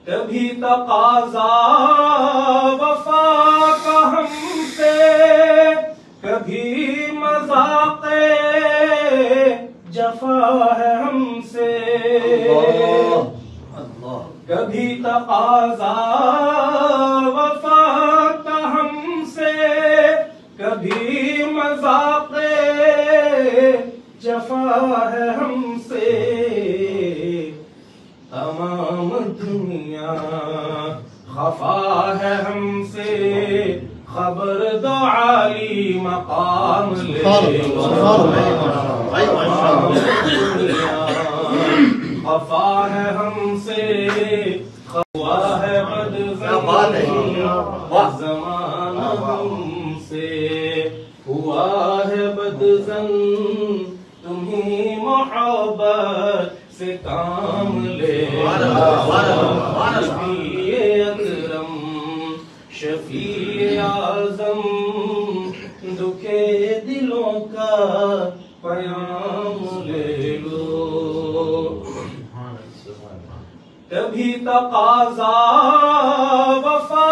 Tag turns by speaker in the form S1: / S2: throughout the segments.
S1: کبھی تقاضا وفا کا ہم سے، کبھی مذاق جفا ہے ہم سے، کبھی تقاضا وفا کا ہم سے، کبھی مذاق جفا ہے ہم سے، تمام دنیا خفا ہے ہم سے، خبر دو عالی مقام لے خفا ہے ہم سے، خوا ہے بد زمان ہم سے، ہوا ہے بد زن تمہیں محبت سے کام لے، شفیع اکرم شفیع اعظم دکھے دلوں کا پیام لے لو، کبھی تقاضا وفا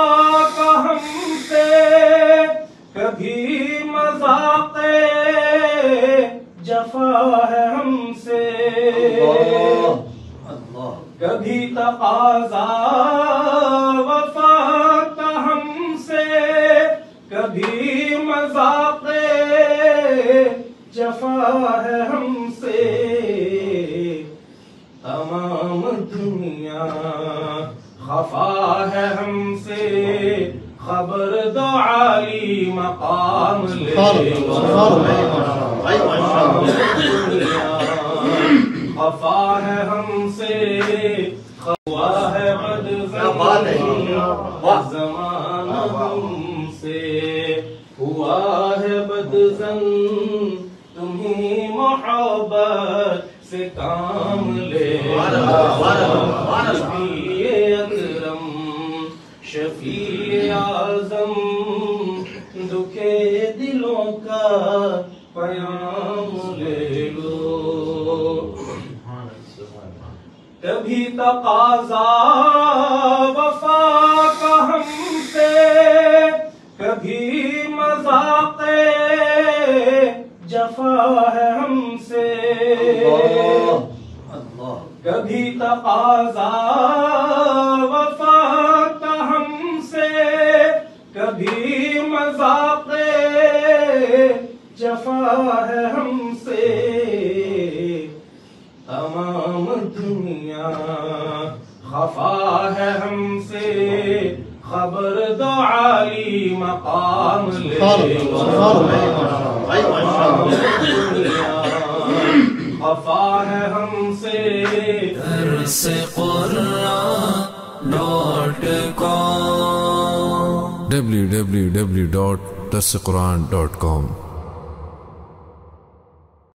S1: کا ہم سے، کبھی مذاق جفا ہے ہم سے، کبھی تقاضا وفا کا ہم سے، کبھی مذاق جفا ہے ہم سے، تمام دنیا خفا ہے ہم سے، خبر دو عالی مقام لے خفا ہے ہم سے، خوا ہے بد زمان ہم سے، ہوا ہے بد زن تمہیں محبت سے کام لے، شفیع اکرم شفیع اعظم دکھے دلوں کا پیام لے لو، کبھی تقاضا وفا کا ہم سے، کبھی مذاق جفا ہے ہم سے، کبھی تقاضا وفا کا ہم سے، کبھی مذاق جفا ہے ہم سے، تمام دنیا خفا ہے ہم سے، خبر دو عالی مقام لے خفا ہے ہم سے،
S2: درس قرآن .com www.درسقرآن.com